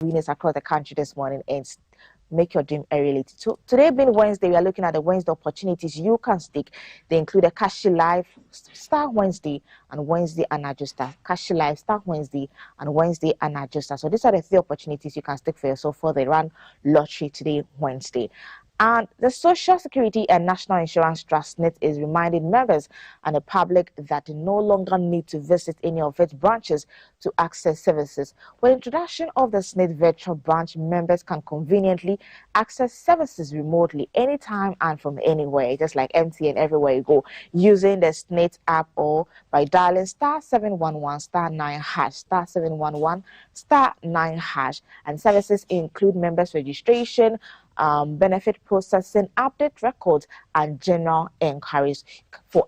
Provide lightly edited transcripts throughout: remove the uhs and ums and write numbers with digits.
winners across the country this morning and make your dream a reality. So today being Wednesday, we are looking at the Wednesday opportunities you can stick. They include a Cash Live, Star Wednesday, and Wednesday and Adjuster. Cash Live, Star Wednesday, and Wednesday and Adjuster. So these are the three opportunities you can stick for yourself for the Run Lottery today, Wednesday. And the Social Security and National Insurance Trust SSNIT is reminding members and the public that they no longer need to visit any of its branches to access services. With the introduction of the SSNIT virtual branch, members can conveniently access services remotely anytime and from anywhere, just like MTN everywhere you go, using the SSNIT app or by dialing star 711 star 9 hash, star 711 star 9 hash. And services include members registration, benefit processing, update records, and general inquiries. For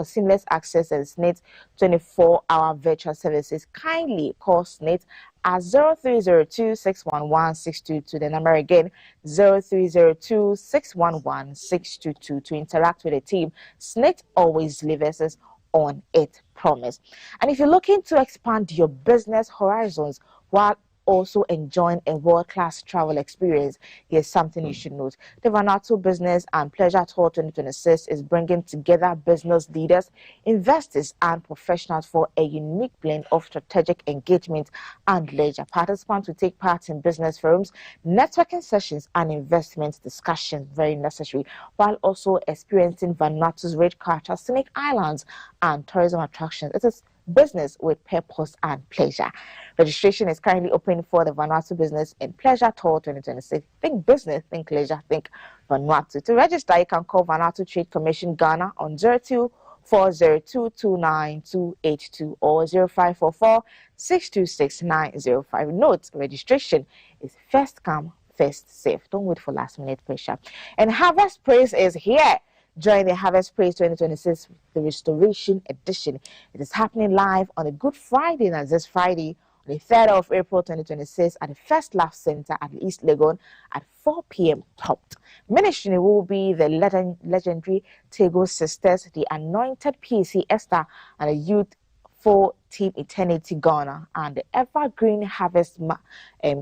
seamless access and SSNIT 24-hour virtual services, kindly call SSNIT at 0302-611-622. The number again, 0302-611-622. To interact with the team, SSNIT always delivers on its promise. And if you're looking to expand your business horizons while also enjoying a world-class travel experience, here's something you should note. The Vanuatu Business and Pleasure Tour 2026 is bringing together business leaders, investors, and professionals for a unique blend of strategic engagement and leisure. Participants will take part in business forums, networking sessions, and investment discussions, very necessary, while also experiencing Vanuatu's rich culture, scenic islands, and tourism attractions. It is business with purpose and pleasure. Registration is currently open for the Vanuatu Business and Pleasure Tour 2026. Think business, think leisure, think Vanuatu. To register, you can call Vanuatu Trade Commission Ghana on 0240229282 or 0544-626-905. Note, registration is first come, first serve. Don't wait for last minute pressure. And Harvest Praise is here. Join the Harvest Praise 2026, the Restoration Edition. It is happening live on a Good Friday, and this Friday, on the 3rd of April 2026, at the First Laugh Center at East Legon at 4 p.m. prompt. Ministry will be the legendary Tego Sisters, the Anointed PC Esther, and the Youth for Team Eternity Ghana, and the Evergreen Harvest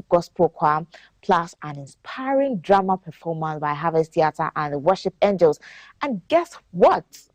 Gospel Choir, plus an inspiring drama performance by Harvest Theatre and the Worship Angels. And guess what?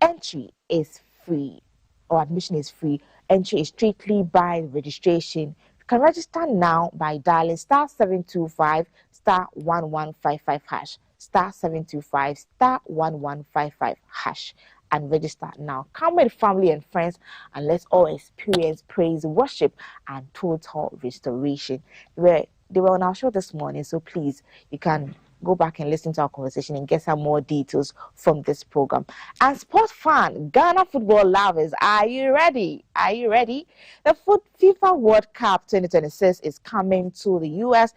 Entry is free, or admission is free. Entry is strictly by registration. You can register now by dialing star 725 star 1155 hash, star 725 star 1155 hash. And register now. Come with family and friends, and let's all experience praise, worship, and total restoration. They were on our show this morning, so please, you can go back and listen to our conversation and get some more details from this program. And sports fan, Ghana football lovers, are you ready? Are you ready? The FIFA World Cup 2026 is coming to the US,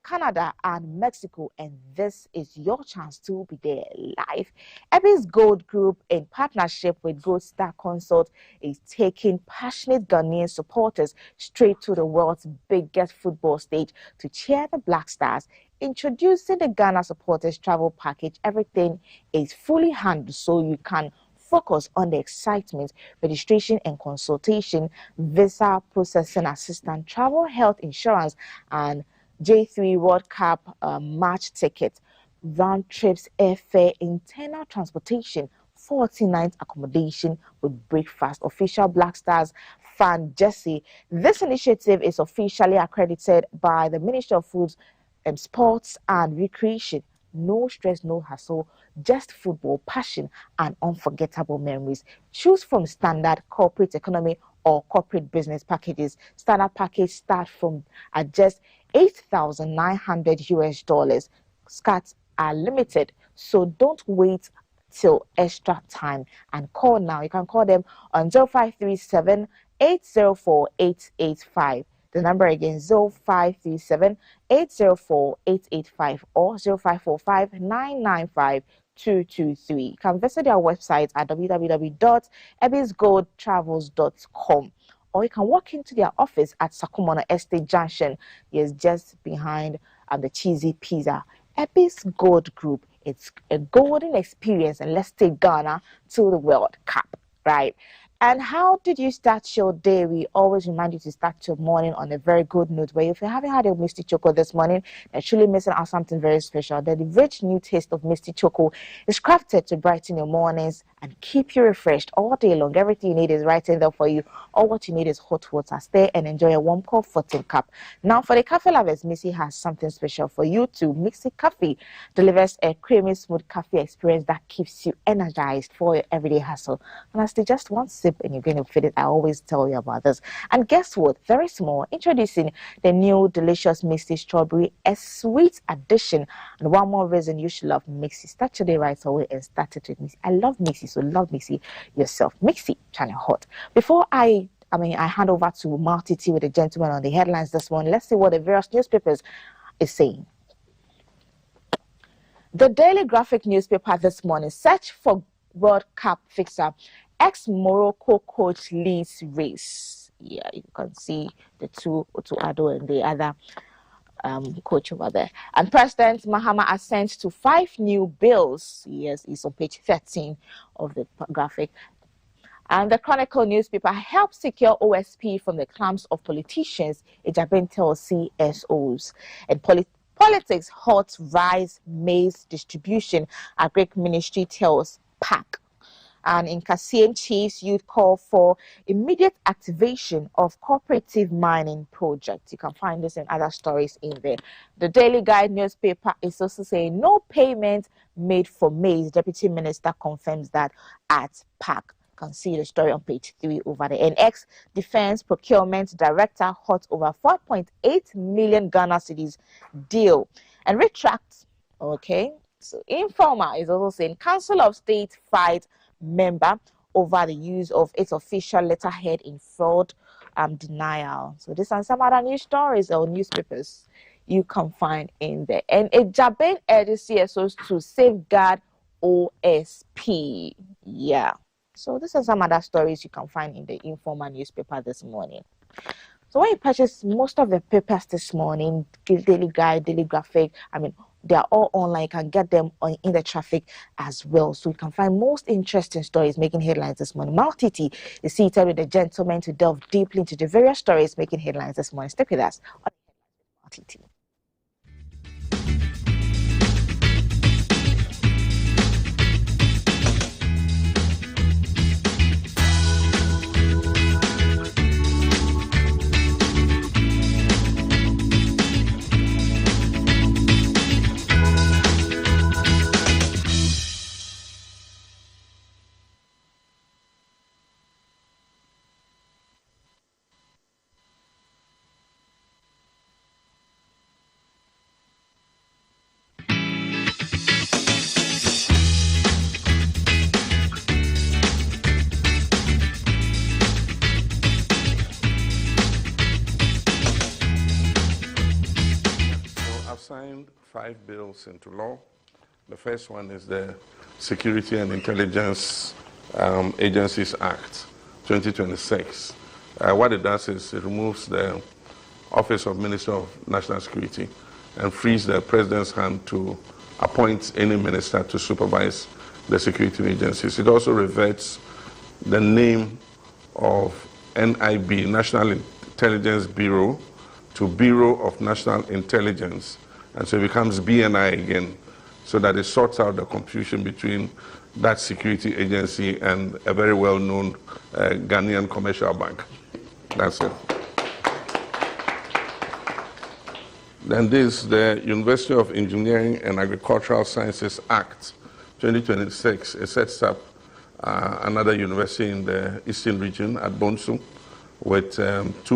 Canada, and Mexico, and this is your chance to be there live. Epi's Gold Group, in partnership with Gold Star Consult, is taking passionate Ghanaian supporters straight to the world's biggest football stage to cheer the Black Stars. Introducing the Ghana Supporters Travel Package, everything is fully handled so you can focus on the excitement, registration and consultation, visa processing assistance, travel health insurance, and J3 World Cup match tickets, round trips, airfare, internal transportation, 40-night accommodation with breakfast. Official Black Stars fan Jesse. This initiative is officially accredited by the Ministry of Foods, Sports and Recreation. No stress, no hassle, just football, passion, and unforgettable memories. Choose from standard, corporate economy, or corporate business packages. Standard package starts from at just $8,900. Scarts are limited, so don't wait till extra time and call now. You can call them on 0537 804 885. The number again, 0537 804 885 or 0545 995 223. You can visit their website at www.ebisgoldtravels.com, or you can walk into their office at Sakumona Estate Junction. Yes, just behind the Cheesy Pizza. Ebis Gold Group. It's a golden experience, and let's take Ghana to the World Cup, right? And how did you start your day? We always remind you to start your morning on a very good note. But if you haven't had a Misty Choco this morning, you're truly missing out something very special. The rich new taste of Misty Choco is crafted to brighten your mornings and keep you refreshed all day long. Everything you need is right in there for you. All what you need is hot water. Stay and enjoy a warm, comforting cup. Now, for the coffee lovers, Missy has something special for you too. Mixy Coffee delivers a creamy, smooth coffee experience that keeps you energized for your everyday hustle. Honestly, just one sip and you're going to feel it. I always tell you about this. And guess what? Very small. Introducing the new delicious Misty Strawberry, a sweet addition. And one more reason you should love Mixy. Start your day right away and start it with Mixy. I love Mixy, so love Mixy yourself. Mixy, Channel Hot. Before I hand over to Multi T with the gentleman on the headlines this morning. Let's see what the various newspapers is saying. The Daily Graphic newspaper this morning: search for World Cup fixer. Ex-Morocco coach leads race. Yeah, you can see the two, Ado and the other coach over there. And President Mahama assents to 5 new bills. Yes, it's on page 13 of the graphic. And the Chronicle newspaper helps secure OSP from the clams of politicians, Ejabin tells CSOs. And politics hot rise maize distribution, Agric Ministry tells PAC. And in Kassiem, Chiefs youth call for immediate activation of cooperative mining projects. You can find this and other stories in there. The Daily Guide newspaper is also saying no payment made for maize. Deputy Minister confirms that at PAC. You can see the story on page 3 over there. And ex-Defense Procurement Director hot over 4.8 million Ghana cedis deal. And retract, okay. So Informa is also saying Council of State fight member over the use of its official letterhead in fraud denial. So this and some other news stories or newspapers you can find in there. And Ejabin urges CSOs to safeguard OSP. Yeah. So this and some other stories you can find in the Informa newspaper this morning. So when you purchase most of the papers this morning, Daily Guide, Daily Graphic, they are all online. You can get them in the traffic as well. So you can find most interesting stories making headlines this morning. Maltiti is seated with the gentleman to delve deeply into the various stories making headlines this morning. Stick with us on Maltiti. Signed 5 bills into law. The first one is the Security and Intelligence Agencies Act 2026. What it does is it removes the Office of Minister of National Security and frees the President's hand to appoint any minister to supervise the security agencies. It also reverts the name of NIB, National Intelligence Bureau, to Bureau of National Intelligence. And so it becomes BNI again, so that it sorts out the confusion between that security agency and a very well-known Ghanaian commercial bank. That's it. Then this is the University of Engineering and Agricultural Sciences Act 2026. It sets up another university in the eastern region at Bonsu with 2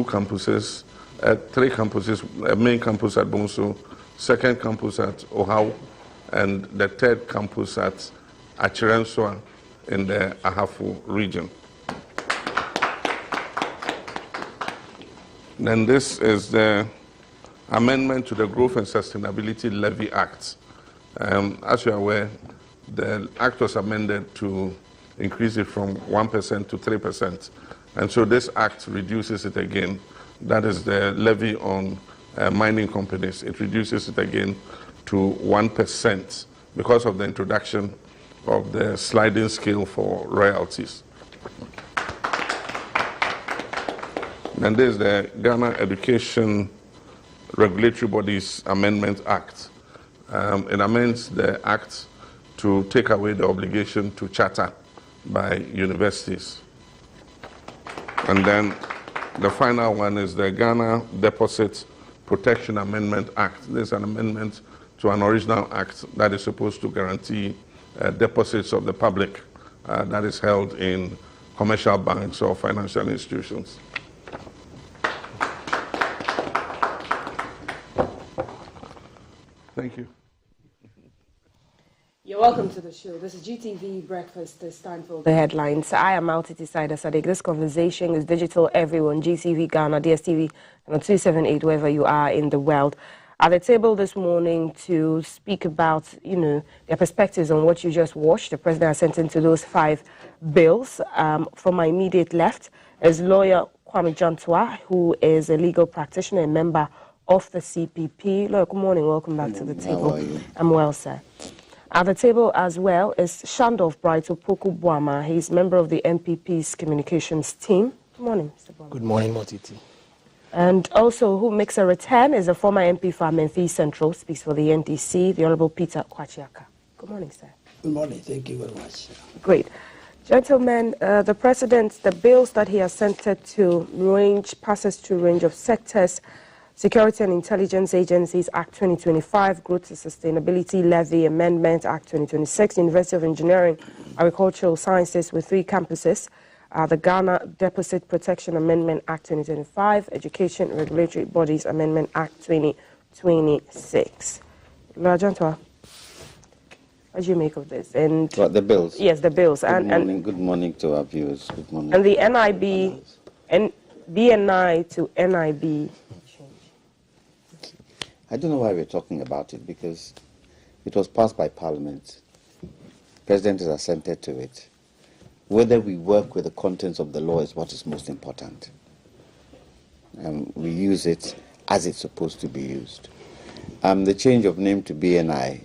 campuses, 3 campuses, a main campus at Bonsu, second campus at Ohau, and the 3rd campus at Achirenswa in the Ahafo region. Then this is the amendment to the Growth and Sustainability Levy Act. As you are aware, the act was amended to increase it from 1% to 3%. And so this act reduces it again. That is the levy on mining companies. It reduces it again to 1% because of the introduction of the sliding scale for royalties. And there's the Ghana Education Regulatory Bodies Amendment Act. It amends the act to take away the obligation to charter by universities. And then the final one is the Ghana Deposit Protection Amendment Act. There's an amendment to an original act that is supposed to guarantee deposits of the public that is held in commercial banks or financial institutions. Thank you. You're welcome to the show. This is GTV Breakfast. It's time for the headlines. I am Multi Decider Sadiq. This conversation is digital everyone, GTV Ghana, DSTV, and on 278, wherever you are in the world. At the table this morning to speak about, their perspectives on what you just watched. The president has sent into those 5 bills. From my immediate left is lawyer Kwame Jantua, who is a legal practitioner and member of the CPP. Lawyer, good morning. Welcome back to the table. How are you? I'm well, sir. At the table as well is Shandolph Bright Opoku Boama. He's member of the MPP's communications team. Good morning, Mr. Boama. Good morning, Motiti. And also, who makes a return is a former MP for Menfi Central, speaks for the NDC, the Honorable Peter Kwachiaka. Good morning, sir. Good morning. Thank you very much. Great. Gentlemen, the president, the bills that he has sent to passes to a range of sectors. Security and Intelligence Agencies Act 2025, Growth and Sustainability Levy Amendment Act 2026, University of Engineering, Agricultural Sciences with 3 campuses, the Ghana Deposit Protection Amendment Act 2025, Education Regulatory Bodies Amendment Act 2026. Lawyer Jantua, what do you make of this? And what, the bills? Yes, the bills. Good morning to our viewers. Good morning. And the NIB and BNI to NIB. I don't know why we're talking about it, because it was passed by Parliament. President has assented to it. Whether we work with the contents of the law is what is most important. We use it as it's supposed to be used. The change of name to BNI,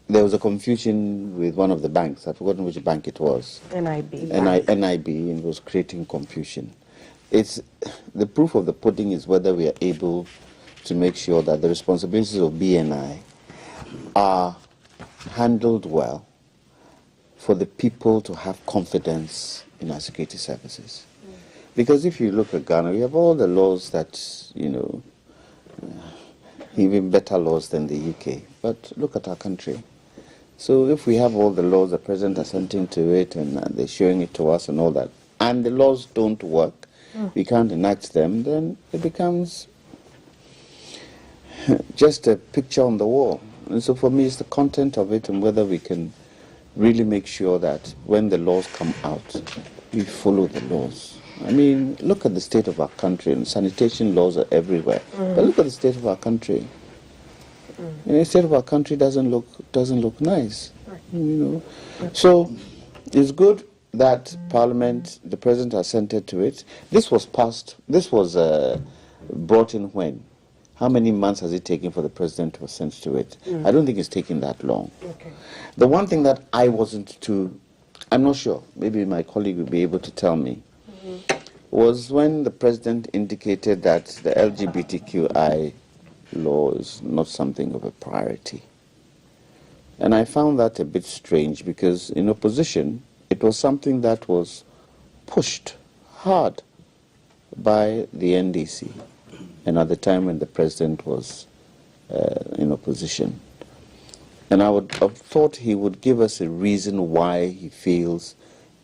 there was a confusion with one of the banks. I've forgotten which bank it was. NIB. NIB, and it was creating confusion. It's the proof of the pudding is whether we are able to make sure that the responsibilities of BNI are handled well for the people to have confidence in our security services. Because if you look at Ghana, we have all the laws that, even better laws than the UK. But look at our country. So if we have all the laws, the president assenting to it, and they're showing it to us and all that, and the laws don't work, we can't enact them, then it becomes just a picture on the wall. And so for me, it's the content of it and whether we can really make sure that when the laws come out, we follow the laws. I mean, look at the state of our country, and sanitation laws are everywhere. But look at the state of our country. The state of our country doesn't look nice, So it's good that Parliament, the President assented to it. This was brought in when? How many months has it taken for the President to assent to it? I don't think it's taken that long. Okay. The one thing that I'm not sure, maybe my colleague will be able to tell me, was when the President indicated that the LGBTQI law is not something of a priority. And I found that a bit strange, because in opposition, it was something that was pushed hard by the NDC, and at the time when the president was in opposition. And I would have thought he would give us a reason why he feels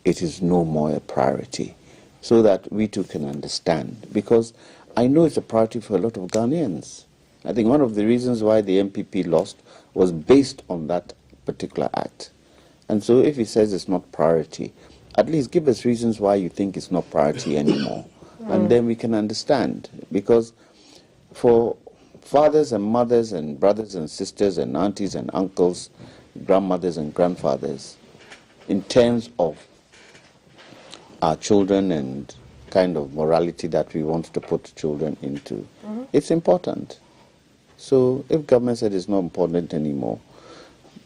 it is no more a priority, so that we too can understand. Because I know it's a priority for a lot of Ghanaians. I think one of the reasons why the MPP lost was based on that particular act. And so if he says it's not priority, at least give us reasons why you think it's not priority anymore. And then we can understand. Because for fathers and mothers and brothers and sisters and aunties and uncles, grandmothers and grandfathers, in terms of our children and kind of morality that we want to put children into, it's important. So if government said it's not important anymore,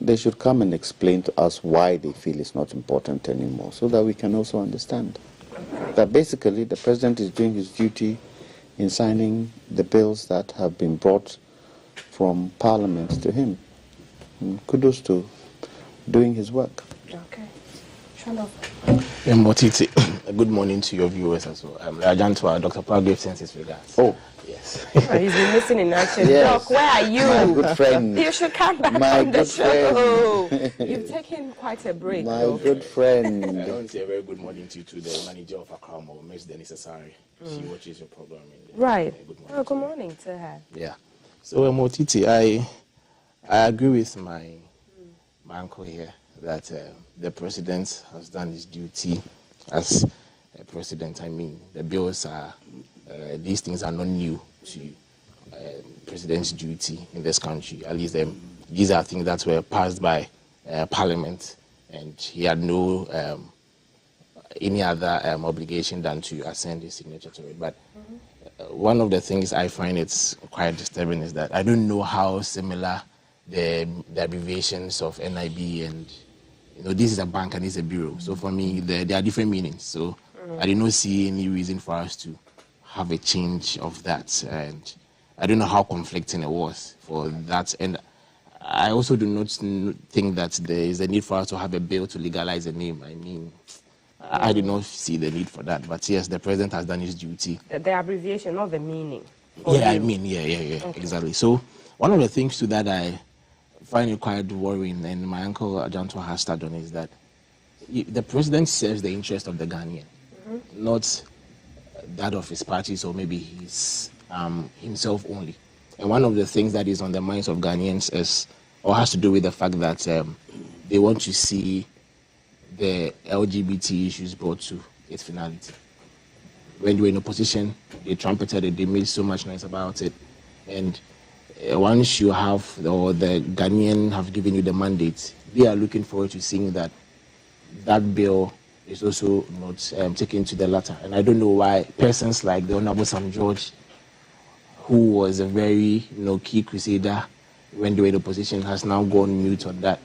they should come and explain to us why they feel it's not important anymore, so that we can also understand. Thank that basically the president is doing his duty in signing the bills that have been brought from Parliament to him. And kudos to doing his work. Okay. Shut up. Motiti, good morning to your viewers as well. I'm Rajantwa, Dr. Palgrave sends his regards. Oh. Yes. He's been missing in action. Yes. Doc, where are you? My good friend. You should come back My on the good show. friend. You've taken quite a break. My though. good friend. I want to say a very good morning to you, to the manager of Accra, Ms. Denise Asari. She watches your program. Right. Good morning. Oh, good morning to her. Yeah. So, Motiti, I agree with my uncle here that the president has done his duty as a president. I mean, the bills are, these things are not new to president's duty in this country. At least these are things that were passed by Parliament, and he had no any other obligation than to assign his signature to it. But one of the things I find it's quite disturbing is that I don't know how similar the abbreviations of NIB and, this is a bank and it's a bureau. So for me, there are different meanings. So I did not see any reason for us to have a change of that. And I don't know how conflicting it was for that. And I also do not think that there is a need for us to have a bill to legalize a name. I mean, I did not see the need for that. But yes, the president has done his duty. The abbreviation, not the meaning. Yeah, I mean, yeah, okay. Exactly. So one of the things to that I find it quite worrying, and my uncle Ajantwa has started on, is that the president serves the interest of the Ghanaian, not that of his parties or maybe his himself only. And one of the things that is on the minds of Ghanaians is, or has to do with the fact that they want to see the LGBT issues brought to its finality. When they were in opposition, they trumpeted it, they made so much noise about it. And once you have, or the Ghanaian have given you the mandate, they are looking forward to seeing that bill is also not taken to the latter. And I don't know why persons like the Honorable Sam George, who was a very key crusader when they were in opposition, has now gone mute on that.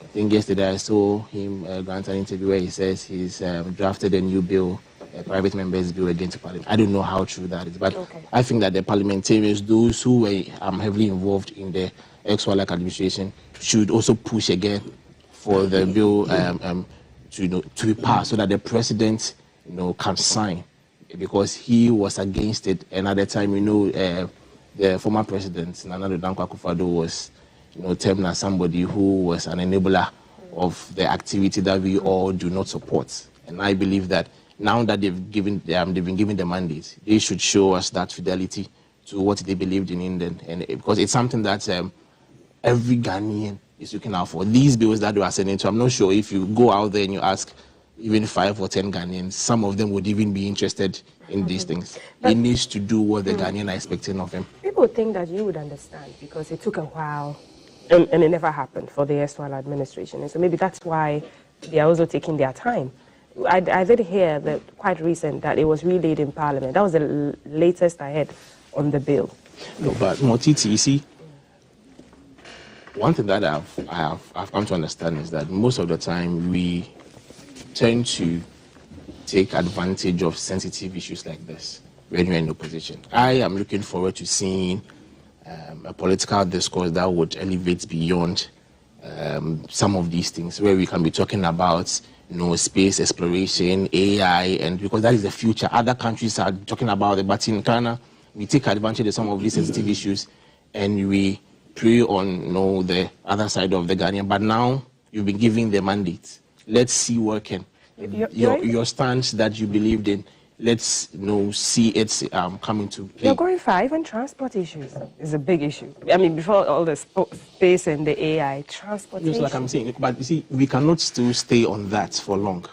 I think yesterday I saw him grant an interview where he says he's drafted a new bill, a private members bill against Parliament. I don't know how true that is, but I think that the parliamentarians, those who were heavily involved in the ex-Wallach administration, should also push again for the bill to be passed so that the president can sign, because he was against it. And at the time, the former president, Nana Addo Dankwa Akufo-Addo, was termed as somebody who was an enabler of the activity that we all do not support. And I believe that now that they've been given the mandate, they should show us that fidelity to what they believed in England, and because it's something that every Ghanaian is looking out for. These bills that they are sending to, I'm not sure if you go out there and you ask even 5 or 10 Ghanaians, some of them would even be interested in these things. He needs to do what the Ghanaian are expecting of him. People think that you would understand because it took a while and it never happened for the erstwhile administration. And so maybe that's why they are also taking their time. I did hear that quite recent that it was relayed in Parliament. That was the latest I heard on the bill. No, but Motiti, you see, one thing that I've come to understand is that most of the time we tend to take advantage of sensitive issues like this when you're in opposition. I am looking forward to seeing a political discourse that would elevate beyond some of these things, where we can be talking about space exploration, AI, and because that is the future. Other countries are talking about it, but in Ghana, we take advantage of some of these sensitive issues and we prey on the other side of the Ghanaian. But now you've been given the mandate. Let's see what can your stance that you believed in. Let's see it coming to play. You're going far. Even transport issues is a big issue. I mean, before all the space and the AI, transportation. Just like I'm saying, but you see, we cannot still stay on that for long.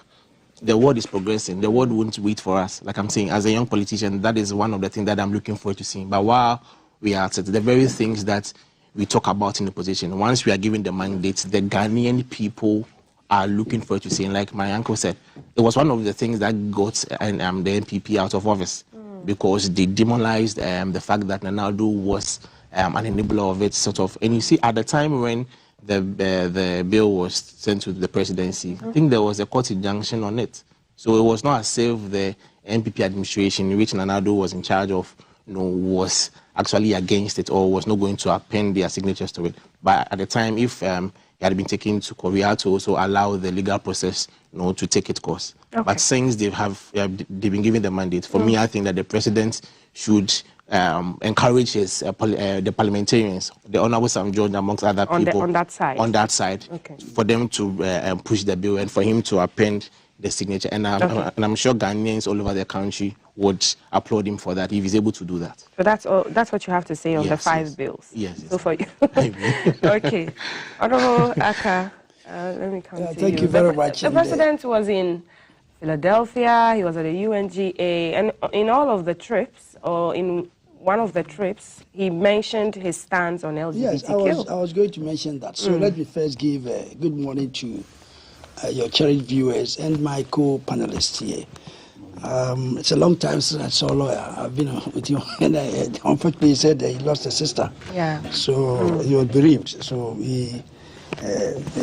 The world is progressing. The world won't wait for us. Like I'm saying, as a young politician, that is one of the things that I'm looking forward to seeing. But while we are at it, the very things that we talk about in the position, once we are given the mandate, the Ghanaian people are looking forward to seeing. Like my uncle said, it was one of the things that got the NPP out of office because they demonized the fact that Nana Addo was an enabler of it, sort of. And you see, at the time when the bill was sent to the presidency, I think there was a court injunction on it. So it was not as if the NPP administration, which Nana Addo was in charge of, was actually against it or was not going to append their signatures to it. But at the time, if it had been taken to court, we had to also allow the legal process, to take its course. Okay. But since they've been given the mandate, for me, I think that the president should encourage the parliamentarians, the Honorable Sam George, amongst other people, on that side, okay, for them to push the bill and for him to append the signature. And I'm sure Ghanaians all over the country would applaud him for that if he's able to do that. So that's what you have to say on the 5 bills. Yes. So for you. Okay. Honorable Aka, let me come to you. Thank you very much. The president was in Philadelphia, he was at the UNGA, and in all of the trips, or in one of the trips, he mentioned his stance on LGBTQ. Yes, I was going to mention that. So let me first give a good morning to your cherished viewers and my co-panelists here. It's a long time since I saw a lawyer. I've been with you, and unfortunately he said that he lost a sister. Yeah. So he was bereaved. So we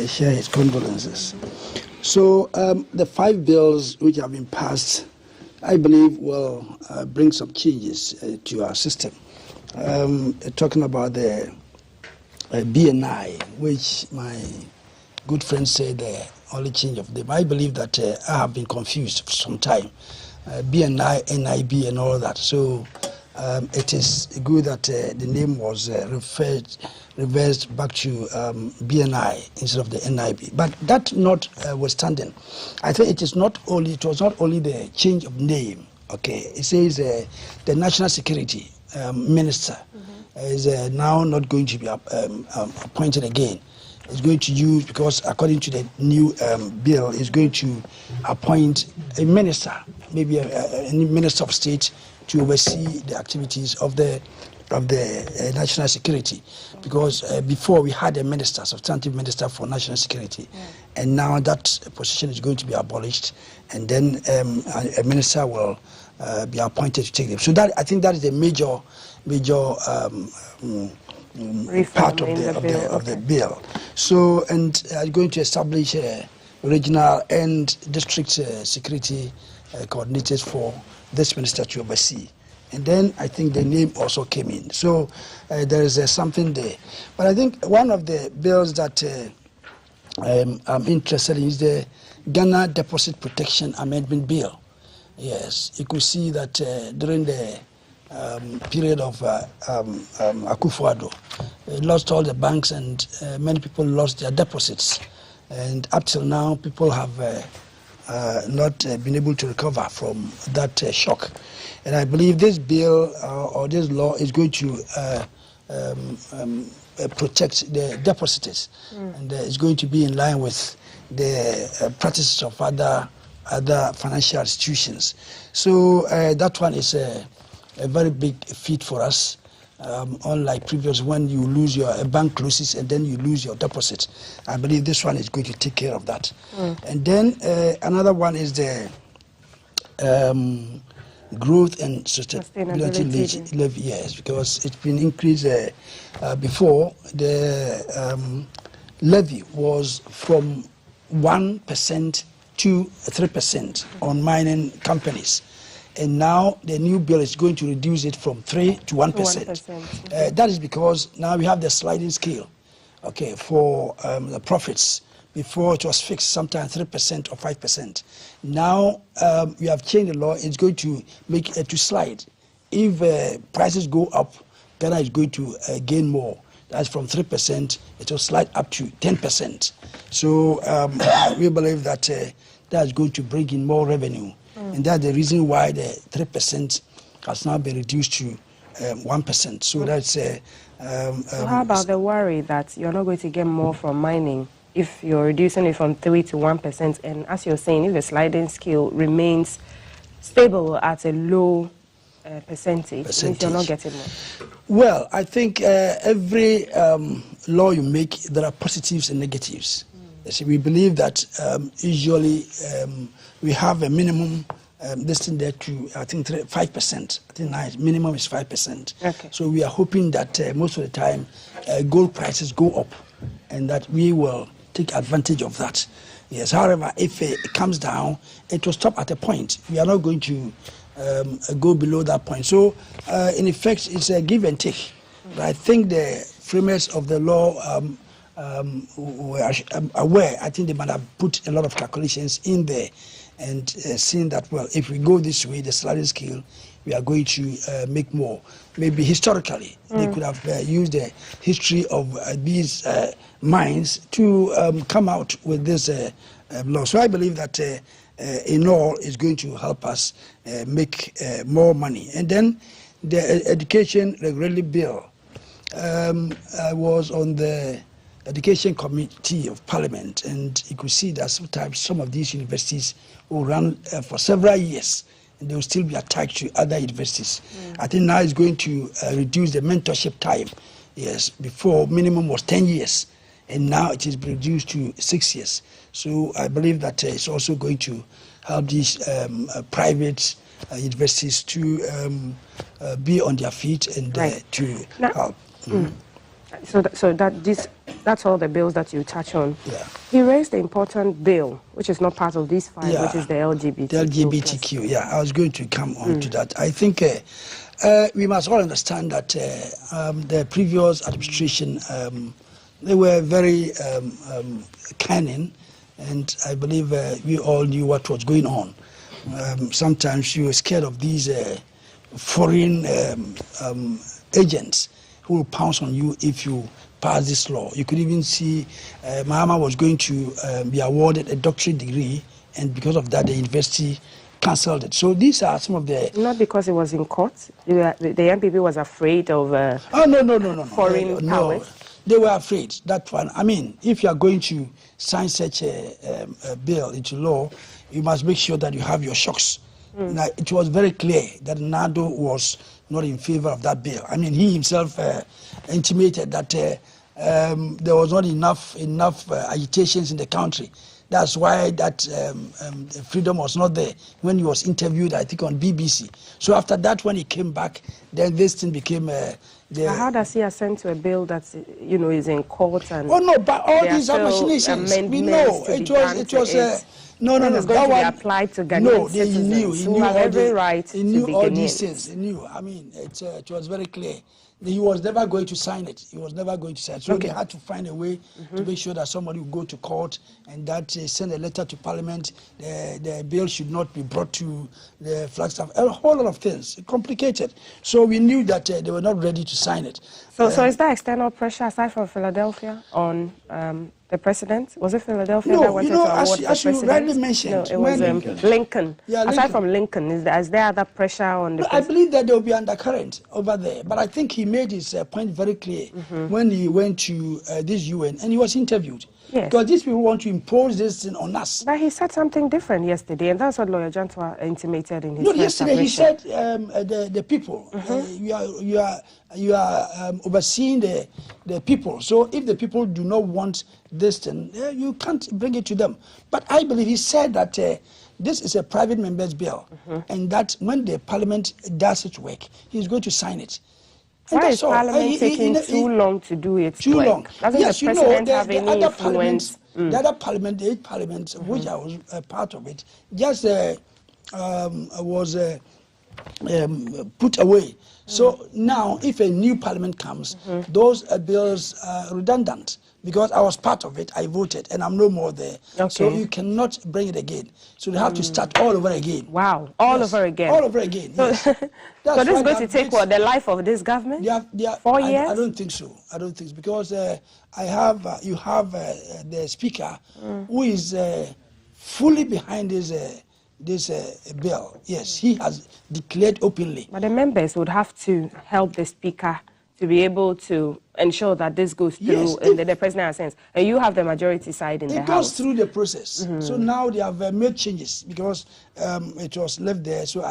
share his condolences. So the 5 bills which have been passed, I believe, will bring some changes to our system. Talking about the BNI, which my good friend said only change of name. I believe that I have been confused for some time. BNI, NIB, and all that. So it is good that the name was reversed back to BNI instead of the NIB. But that notwithstanding, I think it was not only the change of name. Okay, it says the National Security Minister is now not going to be appointed again. It's going to use, because according to the new bill, is going to appoint a minister, maybe a minister of state, to oversee the activities of the national security. Because before we had a minister, substantive minister for national security, and now that position is going to be abolished, and then a minister will be appointed to take them. So that, I think, that is a major part of the bill. So, and going to establish regional and district security coordinators for this minister to oversee. And then I think the name also came in. So there is something there. But I think one of the bills that I'm interested in is the Ghana Deposit Protection Amendment Bill. Yes, you could see that during the period of Akufo-Addo, lost all the banks, and many people lost their deposits. And up till now, people have not been able to recover from that shock. And I believe this bill or this law is going to protect the depositors, and it's going to be in line with the practices of other financial institutions. So that one is a very big feat for us, unlike previous, when you lose your bank closes and then you lose your deposit. I believe this one is going to take care of that. And then another one is the growth and sustainability levy. Yes, because it's been increased. Before, the levy was from 1% to 3% on mining companies. And now the new bill is going to reduce it from 3 to 1%. That is because now we have the sliding scale, okay, for the profits. Before it was fixed, sometimes 3% or 5%. Now we have changed the law. It's going to make it to slide. If prices go up, Ghana is going to gain more. That's from 3%. It will slide up to 10%. So we believe that that's going to bring in more revenue. And that's the reason why the 3% has now been reduced to 1%. So that's... so how about the worry that you're not going to get more from mining if you're reducing it from 3 to 1%? And as you're saying, if the sliding scale remains stable at a low percentage, means you're not getting more. Well, I think every law you make, there are positives and negatives. So we believe that usually we have a minimum listing there to, I think, 5%. I think minimum is 5%. Okay. So we are hoping that most of the time gold prices go up, and that we will take advantage of that. Yes. However, if it comes down, it will stop at a point. We are not going to go below that point. So, in effect, it's a give and take. But I think the framers of the law were aware. I think they might have put a lot of calculations in there and seen that, well, if we go this way, the salary scale, we are going to make more. Maybe historically, they could have used the history of these mines to come out with this law. So I believe that in all is going to help us make more money. And then the education regulatory bill. I was on the Education Committee of Parliament, and you could see that sometimes some of these universities will run for several years, and they will still be attached to other universities. I think now it's going to reduce the mentorship time. Yes, before minimum was 10 years, and now it is reduced to 6 years. So I believe that it's also going to help these private universities to be on their feet and to help. So that's all the bills that you touch on. Yeah. He raised the important bill, which is not part of these five, which is the LGBTQ. The LGBTQ, yeah. I was going to come on to that. I think we must all understand that the previous administration, they were very cunning, and I believe we all knew what was going on. Sometimes you were scared of these foreign agents who will pounce on you if you pass this law. You could even see Mahama was going to be awarded a doctorate degree, and because of that, the university cancelled it. So these are some of the... Not because it was in court? The NPP was afraid of foreign powers? They were afraid, that one. I mean, if you are going to sign such a bill into law, you must make sure that you have your shocks. Now, it was very clear that Nado was not in favor of that bill. I mean, he himself intimated that there was not enough agitations in the country. That's why that freedom was not there when he was interviewed, I think, on BBC. So after that, when he came back, then this thing became... how does he assent to a bill that is in court and... Oh no, but all these machinations, we know it was no, it's going to be applied to Ghanaian citizens who have every right to be Ghanaians. He knew all these things. He knew. I mean, it was very clear. He was never going to sign it. He was never going to sign it. So they had to find a way to make sure that somebody would go to court and that send a letter to Parliament. The bill should not be brought to the Flagstaff. A whole lot of things. Complicated. So we knew that they were not ready to sign it. So is there external pressure aside from Philadelphia on the president? Was it Philadelphia that wanted to award the president? As you rightly mentioned. No, it was Lincoln. Yeah, Lincoln. Aside from Lincoln, is there other pressure on the president? I believe that there will be undercurrent over there. But I think he made his point very clear when he went to this UN and he was interviewed. Yes. Because these people want to impose this thing on us. But he said something different yesterday, and that's what Lawyer Jantua intimated in his yesterday he said the people, you are overseeing the people. So if the people do not want this thing, you can't bring it to them. But I believe he said that this is a private member's bill, and that when the Parliament does its work, he's going to sign it. Why is Parliament taking too long to do it? Too long. Doesn't the President have any influence? The other Parliament, the 8th Parliament, which I was a part of it, just was put away. So now, if a new Parliament comes, those bills are redundant. Because I was part of it, I voted, and I'm no more there. Okay. So you cannot bring it again. So they have to start all over again. Wow, all over again. All over again. Yes. So this is going to take what, the life of this government? 4 years? I don't think so. I don't think so because you have the Speaker who is fully behind this bill. Yes, he has declared openly. But the members would have to help the Speaker to be able to ensure that this goes through in the president sense. And you have the majority side in the House. It goes through the process. So now they have made changes because it was left there. So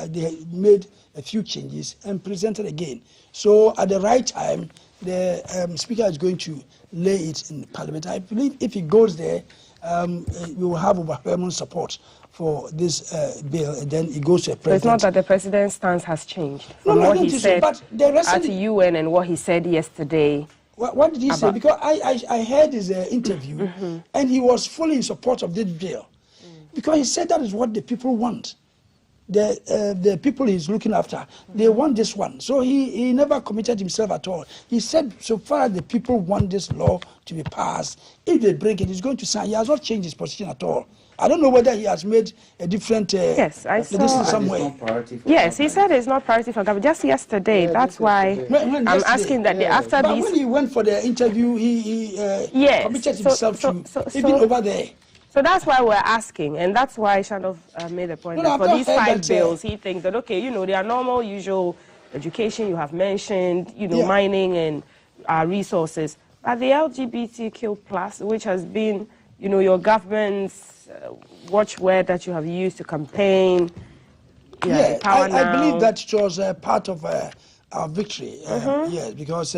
they made a few changes and presented again. So at the right time, the Speaker is going to lay it in Parliament. I believe if it goes there, we will have overwhelming support for this bill, and then it goes to a president. So it's not that the president's stance has changed from what he said at the UN and what he said yesterday. What did he say? Because I heard his interview, and he was fully in support of this bill. Because he said that is what the people want. the people he's looking after, they want this one. So he never committed himself at all. He said, so far as the people want this law to be passed, if they break it, he's going to sign. He has not changed his position at all. I don't know whether he has made a different yes, I saw somewhere. Yes, he said it's not priority for government. Just yesterday, that's why I'm asking that after but these. when he went for the interview, he yes, committed himself to even over there. So that's why we're asking, and that's why Shanov made the point that for these 5 bills, he thinks that, okay, you know, they are normal, usual education you have mentioned, you know, mining and resources. But the LGBTQ+, which has been, you know, your government's watchword that you have used to campaign. I believe that it was part of our victory. Yes, because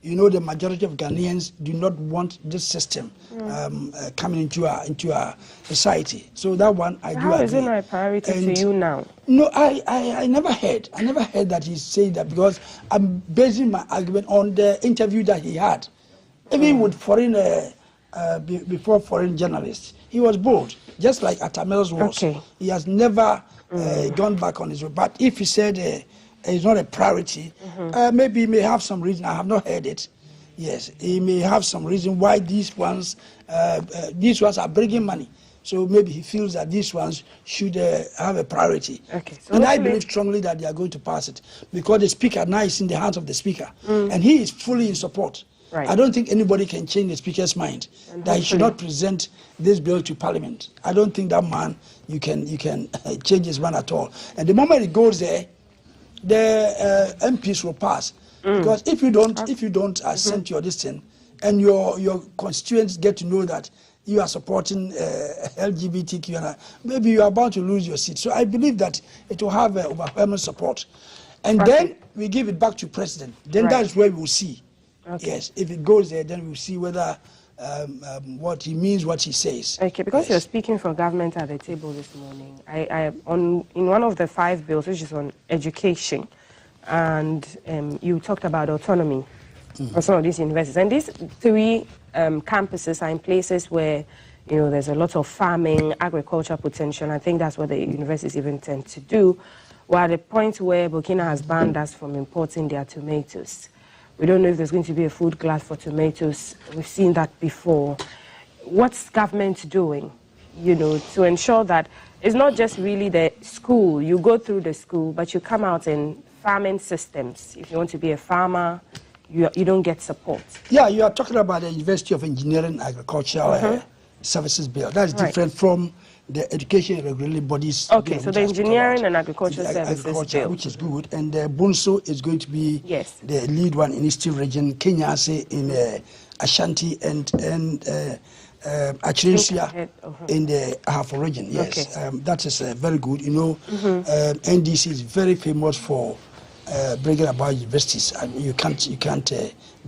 you know, the majority of Ghanaians do not want this system coming into our society. So that one I do agree. How is it not a priority to you now? No, I never heard that he said that, because I'm basing my argument on the interview that he had, even with foreign before foreign journalists. He was bold, just like Atamels was. Okay. He has never gone back on his word. But if he said it's not a priority, maybe he may have some reason. I have not heard it. Yes, he may have some reason why these ones are bringing money. So maybe he feels that these ones should have a priority. Okay. So and I believe strongly that they are going to pass it, because the speaker now is in the hands of the speaker, and he is fully in support. Right. I don't think anybody can change the speaker's mind that he should not present this bill to Parliament. I don't think that man, you can change his mind at all. And the moment it goes there, the MPs will pass. Because if you don't assent your this thing, and your constituents get to know that you are supporting LGBTQ, maybe you are bound to lose your seat. So I believe that it will have overwhelming support. And then we give it back to President. Then that's where we will see. Okay. Yes, if it goes there, then we'll see whether what he means, what he says. Okay, because you're speaking for government at the table this morning, in one of the 5 bills, which is on education, and you talked about autonomy for some of these universities. And these 3 campuses are in places where, you know, there's a lot of farming, agriculture potential. I think that's what the universities even tend to do. We're at a point where Burkina has banned us from importing their tomatoes. We don't know if there's going to be a food glut for tomatoes. We've seen that before. What's government doing, you know, to ensure that it's not just really the school, you go through the school, but you come out in farming systems. If you want to be a farmer, you don't get support. Yeah, you are talking about the University of Engineering and Agricultural Services Bill. That's different from the education regulatory bodies. Okay, so the Engineering and Agricultural Services Bill, which is good, and Bunso is going to be the lead one in Eastern Region, Kenyase in Ashanti, and Achirensia in the Ahafo region. Yes, that is very good. You know, NDC is very famous for bringing about universities. I mean, you can't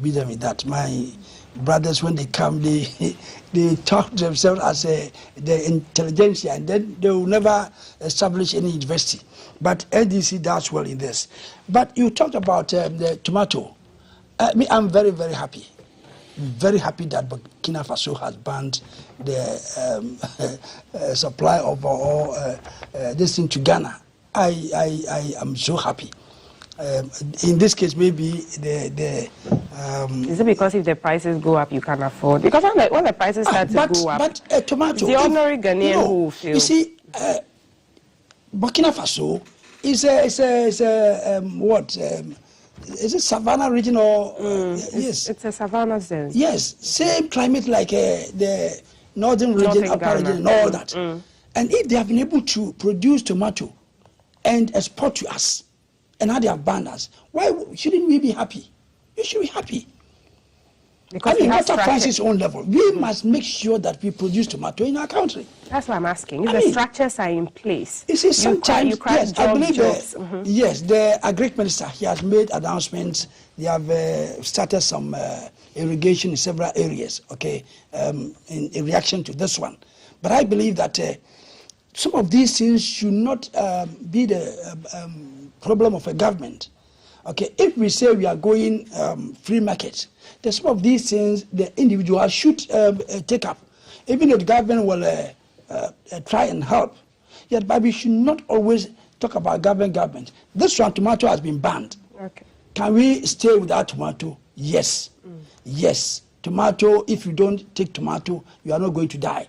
beat them in that. My brothers, when they come, they talk to themselves as the intelligentsia, and then they will never establish any university. But NDC does well in this. But you talked about the tomato. I'm very, very happy. Very happy that Burkina Faso has banned the supply of this thing to Ghana. I am so happy. In this case, maybe is it because if the prices go up, you can afford? Because when the prices start to go up, but tomato, the ordinary Ghanaian who feel. You see, Burkina Faso is a what? Is it Savannah region or yes? It's a Savannah zone. Yes, same climate like the northern region, upper region, and all that. And if they have been able to produce tomato and export to us, and how they have banned us, why shouldn't we be happy? We should be happy. Because Water Francis' own level, we must make sure that we produce tomato in our country. That's what I'm asking. If the structures are in place, you see, sometimes, yes, I believe yes, the Agric Minister, he has made announcements. They have started some irrigation in several areas, okay, in reaction to this one. But I believe that some of these things should not be the problem of a government. Okay, if we say we are going free market, then some of these things the individual should take up. Even though the government will try and help, yet, but we should not always talk about government. This one, tomato has been banned. Okay. Can we stay without tomato? Yes. Yes. Tomato, if you don't take tomato, you are not going to die.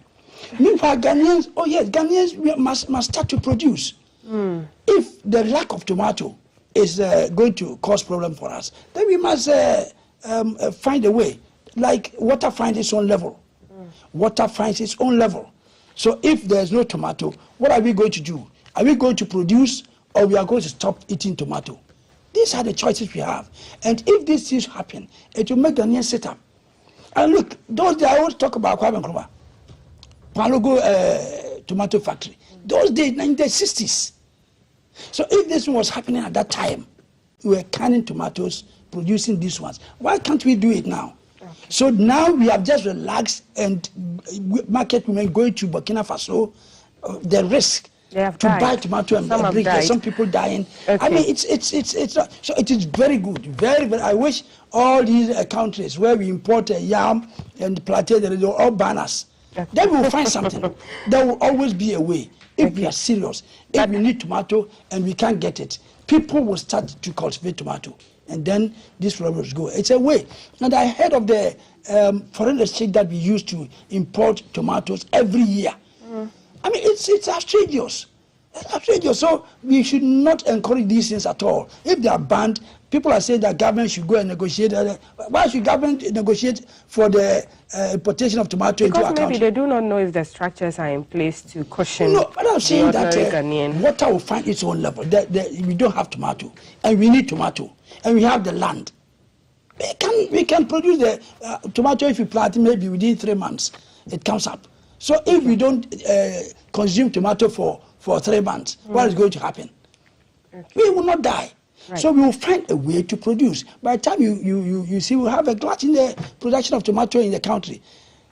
Meanwhile, Ghanaians, oh yes, Ghanaians must start to produce. If the lack of tomato is going to cause problem for us, then we must find a way. Like water finds its own level. Water finds its own level. So if there's no tomato, what are we going to do? Are we going to produce, or we are going to stop eating tomato? These are the choices we have. And if these things happen, it will make Ghanaians sit up. And look, those days I always talk about Kwame Nkrumah, Palogo tomato factory. Those days, 1960s. So if this was happening at that time, we were canning tomatoes, producing these ones. Why can't we do it now? Okay. So now we have just relaxed, and market women going to Burkina Faso, the risk to buy tomato and bring it. Some people dying. Okay. I mean, it's not, so it is very good, very, very. I wish all these countries where we import yam and plantain, they all ban us. Okay. Then we will find something. There will always be a way. If we are serious, if we need tomato and we can't get it, people will start to cultivate tomato, and then this problem will go. It's a way. And I heard of the foreign exchange that we use to import tomatoes every year. I mean, it's outrageous. It's outrageous. So we should not encourage these things at all. If they are banned, people are saying that government should go and negotiate. Why should government negotiate for the importation of tomato into our country? Because maybe they do not know if the structures are in place to cushion. No, but I'm saying that water will find its own level. We don't have tomato, and we need tomato, and we have the land. We can produce the tomato if we plant it, maybe within 3 months, it comes up. So if we don't consume tomato for 3 months, what is going to happen? Okay. We will not die. Right. So we will find a way to produce. By the time you see, we have a glut in the production of tomato in the country.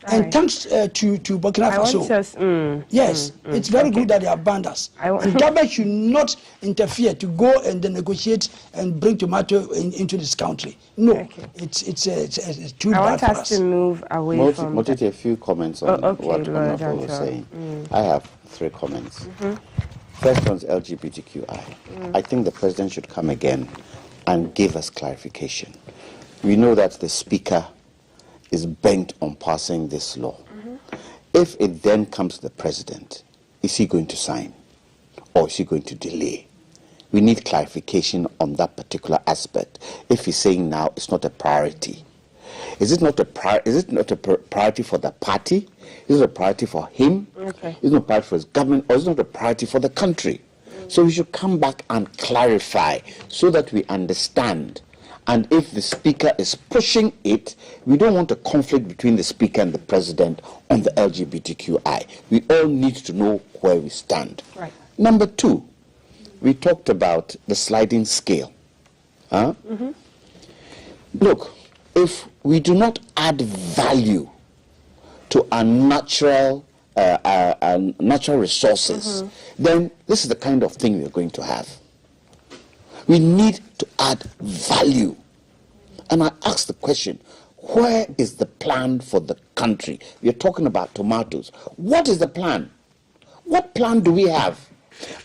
And thanks to Burkina Faso. Yes, it's very good that they have banned us. And government should not interfere to go and then negotiate and bring tomato into this country. No, it's too bad for us. I want us to move away from... Motiti, a few comments on what Honorable was saying. I have 3 comments. First one's LGBTQI. I think the president should come again and give us clarification. We know that the speaker is bent on passing this law. If it then comes to the president, is he going to sign or is he going to delay? We need clarification on that particular aspect. If he's saying now it's not a priority, is it not a priority for the party? Is it a priority for him? Is it not a priority for his government, or is it not a priority for the country? So we should come back and clarify so that we understand. And if the speaker is pushing it, we don't want a conflict between the speaker and the president on the LGBTQI. We all need to know where we stand. Right. Number 2, we talked about the sliding scale. Look, if we do not add value to our natural resources, then this is the kind of thing we're going to have. We need to add value. And I ask the question, where is the plan for the country? We're talking about tomatoes. What is the plan? What plan do we have?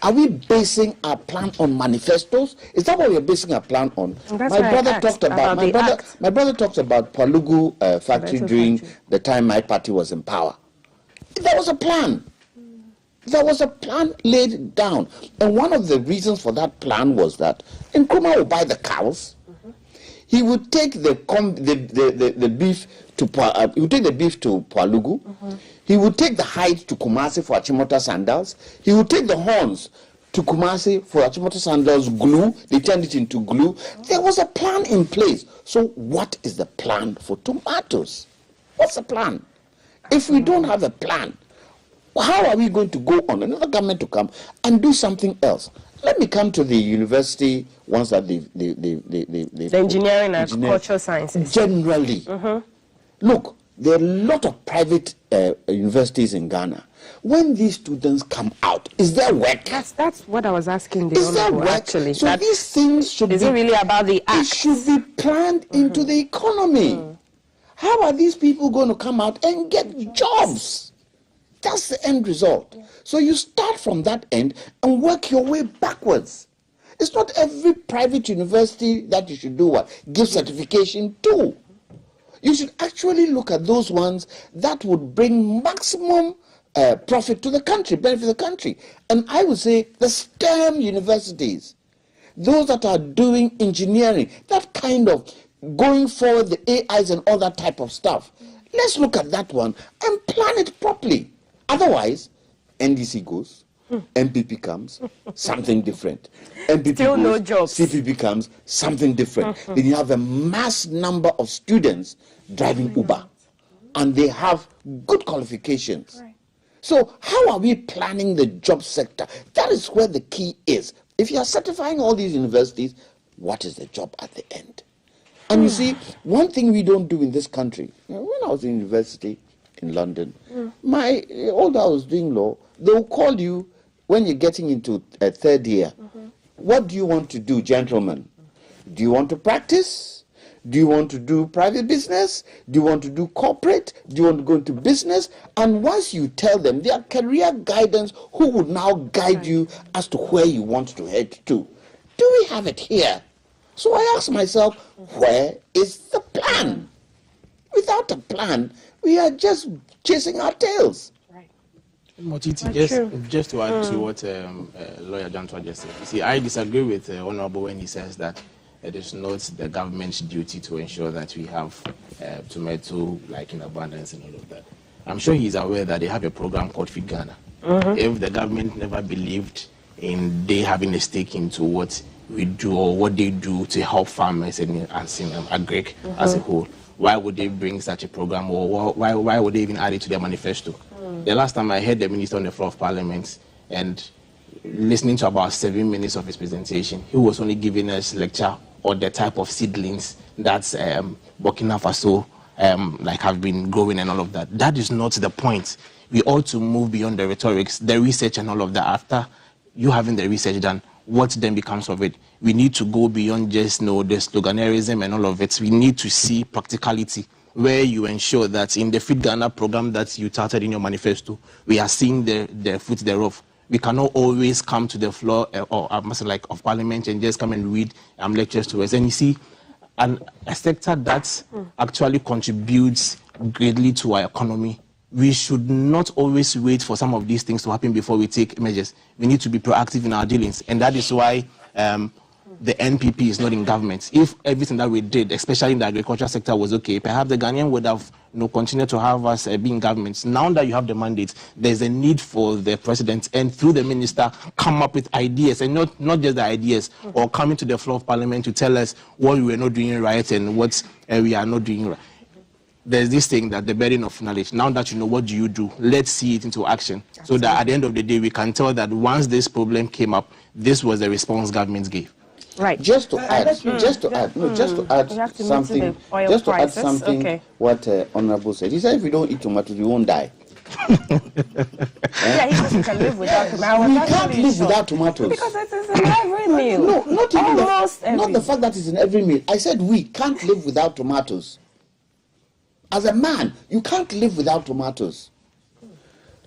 Are we basing our plan on manifestos? Is that what we're basing our plan on? My brother talked about Palugu factory during the time my party was in power. There was a plan. There was a plan laid down. And one of the reasons for that plan was that Nkrumah would buy the cows. He would take the beef to Palugu. He would take the hide to Kumasi for Achimota sandals. He would take the horns to Kumasi for Achimota sandals glue. They turned it into glue. There was a plan in place. So what is the plan for tomatoes? What's the plan? If we don't have a plan, how are we going to go on? Another government to come and do something else. Let me come to the university ones that the engineering and agricultural sciences. Generally. Look, there are a lot of private universities in Ghana. When these students come out, is there work? That's what I was asking. Is there work? Actually, so these things should is it really about the act? It should be planned into the economy. How are these people going to come out and get jobs? That's the end result. So you start from that end and work your way backwards. It's not every private university that you should do what? Give certification to. You should actually look at those ones that would bring maximum profit to the country, benefit the country. And I would say the STEM universities, those that are doing engineering, that kind of going for the AIs and all that type of stuff. Let's look at that one and plan it properly. Otherwise, NDC goes, MPP comes, something different. MPP Still goes, no jobs. CPP comes, something different. Then you have a mass number of students driving Uber, and they have good qualifications. Right. So how are we planning the job sector? That is where the key is. If you are certifying all these universities, what is the job at the end? And you see, one thing we don't do in this country, when I was in university in London, although I was doing law, they will call you when you're getting into a third year. What do you want to do, gentlemen? Do you want to practice? Do you want to do private business? Do you want to do corporate? Do you want to go into business? And once you tell them, their career guidance, who would now guide you as to where you want to head to? Do we have it here? So I ask myself, where is the plan? Without a plan, we are just chasing our tails. Motiti, just to add to what Lawyer Jantua just said. You see, I disagree with Honorable when he says that it is not the government's duty to ensure that we have tomato like in abundance and all of that. I'm sure he's aware that they have a program called Feed Ghana. If the government never believed in they having a stake into what we do or what they do to help farmers and as in agric as a whole, why would they bring such a program, or why would they even add it to their manifesto? The last time I heard the minister on the floor of Parliament and listening to about 7 minutes of his presentation, he was only giving us lecture on the type of seedlings that's Burkina Faso like have been growing and all of that. That is not the point. We ought to move beyond the rhetorics, the research and all of that. After you having the research done, what then becomes of it? We need to go beyond just the sloganerism and all of it. We need to see practicality, where you ensure that in the Feed Ghana program that you touted in your manifesto, we are seeing the fruit thereof. We cannot always come to the floor of Parliament and just come and read lectures to us. And you see, a sector that actually contributes greatly to our economy, we should not always wait for some of these things to happen before we take measures. We need to be proactive in our dealings. And that is why the NPP is not in government. If everything that we did, especially in the agriculture sector, was okay, perhaps the Ghanaian would have continued to have us be in government. Now that you have the mandate, there's a need for the president and through the minister come up with ideas, and not just the ideas, or coming to the floor of Parliament to tell us what we were not doing right and what we are not doing right. There's this thing that the burden of knowledge. Now that you know, what do you do? Let's see it into action. Absolutely. So that at the end of the day, we can tell that once this problem came up, this was the response government gave. Right. Just to add something. Okay. What Honorable said. He said, if we don't eat tomatoes, we won't die. Yeah, he says we can live without tomatoes. We can't live without tomatoes. Because it is in every meal. No, not the fact that it's in every meal. I said we can't live without tomatoes. As a man, you can't live without tomatoes.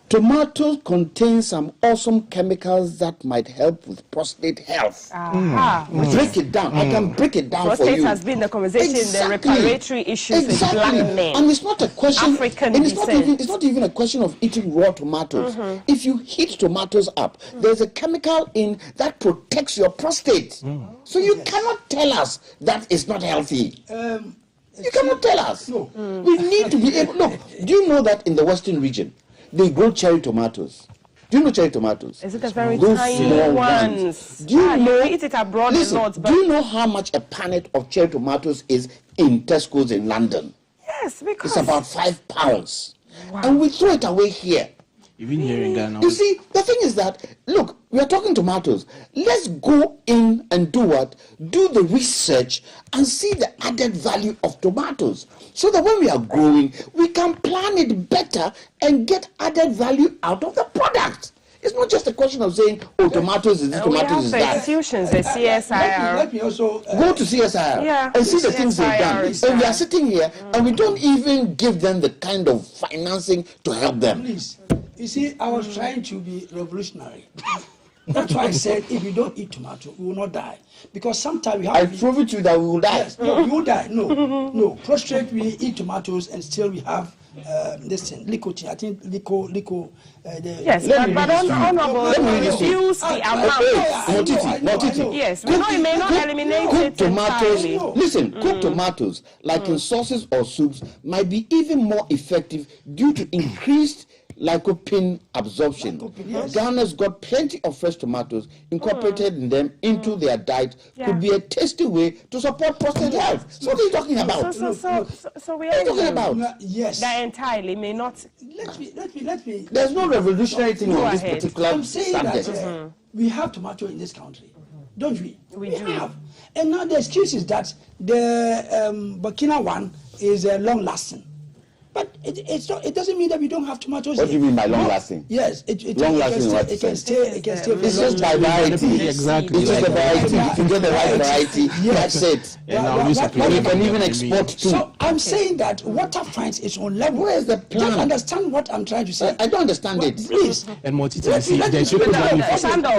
Tomatoes contain some awesome chemicals that might help with prostate health. Break it down. I can break it down prostate for you. Prostate has been the conversation, the respiratory issues with black men. And it's not a question. African it's not even a question of eating raw tomatoes. If you heat tomatoes up, there's a chemical in that protects your prostate. So you cannot tell us that it's not healthy. You cannot tell us. No. We need to be able. Look, do you know that in the Western region, they grow cherry tomatoes? Do you know cherry tomatoes? Is it a very tiny ones? Do you know? You eat it abroad a lot. Do you know how much a punnet of cherry tomatoes is in Tesco's in London? Yes, because it's about £5. Wow. And we throw it away here. Even here in Ghana. You see, the thing is that, look, we are talking tomatoes. Let's go in and do what? Do the research and see the added value of tomatoes. So that when we are growing, we can plan it better and get added value out of the product. It's not just a question of saying, oh, tomatoes is this, tomatoes is that. We have institutions, the CSIR. Let me also go to CSIR and see the things they've done. And we are sitting here and we don't even give them the kind of financing to help them. Please. You see, I was trying to be revolutionary. That's why I said, if you don't eat tomato, you will not die. Because sometimes we have. I prove it to you that we will die. Yes, no, you will die. No, no. Prostrate, we eat tomatoes and still we have this thing, licotine. I think lico. Yes, but honorable, reduce the amount. Yes, we know it may not eliminate it tomatoes. entirely. Listen, cooked tomatoes, like in sauces or soups, might be even more effective due to increased lycopene absorption. Yes. Ghana's got plenty of fresh tomatoes incorporated in them into their diet. Could be a tasty way to support prostate health. What are you talking about? So we What are you talking are about? Yes. that entirely may not. Let me. There's no revolutionary thing Go on this ahead. particular I'm saying subject. that we have tomato in this country, don't we? We do. have. And now the excuse is that the Burkina one is long lasting. But it's not. It doesn't mean that we don't have tomatoes. What do you mean by long lasting? Yes, Long lasting. it can stay. It can stay. It's just by variety. Exactly. It's just Like a variety. If you get the right variety, that's it. And now we supplement You can even it. export too. So I'm saying that water finds its own level. Where is the plan? Just understand what I'm trying to say. I don't understand it. Please. And Motiti, Let me- let me there's speak trickle now. down effect. Stand up.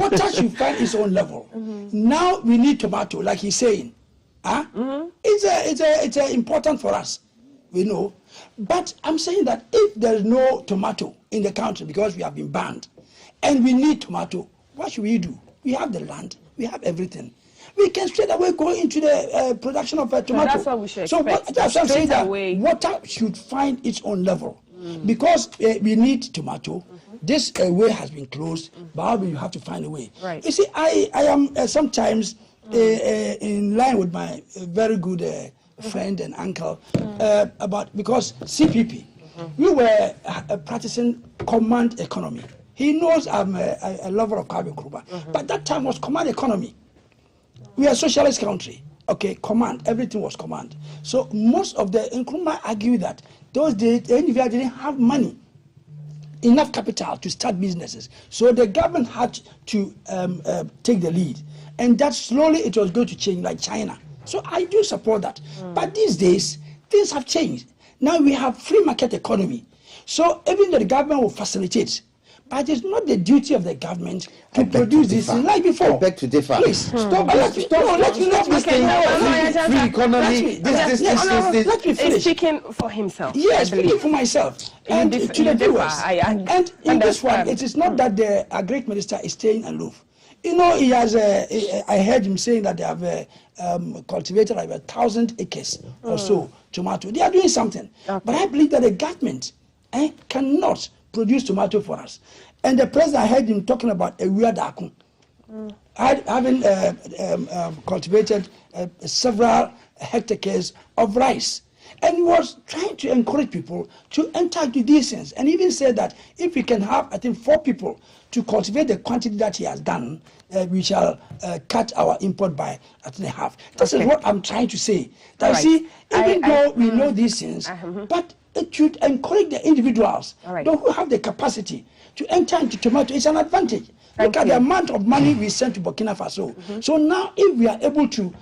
Water should find its own level. Now we need tomato, like he's saying. It's important for us. We know. But I'm saying that if there's no tomato in the country because we have been banned and we need tomato, what should we do? We have the land, we have everything. We can straight away go into the production of tomato. that's what we should expect. That's what I'm saying, that Straight away. water should find its own level. Because we need tomato. This way has been closed, but you have to find a way. Right. You see, I am sometimes in line with my very good friend and uncle because CPP, we were practicing command economy. He knows I'm a lover of Kwame Nkrumah, but that time was command economy. We are a socialist country. Okay, command, everything was command. So most of the Nkrumah argue that those days the individual didn't have money, enough capital to start businesses. So the government had to take the lead, and that slowly it was going to change, like China. So I do support that. But these days, things have changed. Now we have free market economy. So even though the government will facilitate, but it's not the duty of the government to produce this like before. I beg to differ. Please, stop. Let me Free economy. This. Let me He's finish. speaking for himself. Yes, I believe. speaking for myself and You to the differ. viewers. And in this one, understand. it is not that the great minister is staying aloof. You know, he has. I heard him saying that they have cultivated like 1,000 acres or so tomato. They are doing something, but I believe that the government cannot produce tomato for us. And the president, I heard him talking about a weird akun, having cultivated several hectares of rice. And he was trying to encourage people to enter into these things, and even said that if we can have, I think, 4 people to cultivate the quantity that he has done, we shall cut our import by, I think, half. This is what I'm trying to say. That Right. see, even though we know these things, but it should encourage the individuals those who have the capacity to enter into tomato. It's an advantage. Look at the amount of money we send to Burkina Faso. So now, if we are able to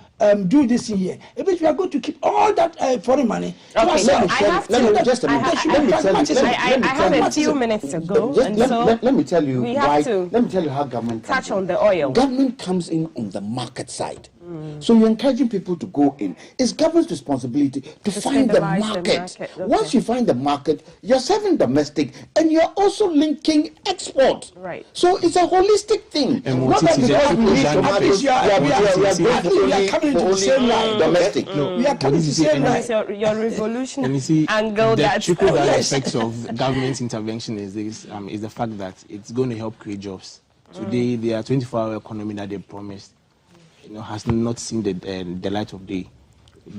do this in here, it means we are going to keep all that foreign money to ourselves. I have a few minutes to go, let me tell you we why. have to Let me tell you how government comes touch on the oil. Government comes in on the market side. So you're encouraging people to go in. It's government's responsibility to find the stabilize the market. market, okay. Once you find the market, you're serving domestic and you're also linking export. Right. So it's a holistic thing. And Not that Motiti, because the we need trickle down tomatoes, we are coming into the only same line. domestic. We are coming to the same It's line. your revolution And you see, angle the that trickle down yes. effects of government intervention is this: is the fact that it's going to help create jobs. Today, the 24-hour economy that they promised, has not seen the light of day.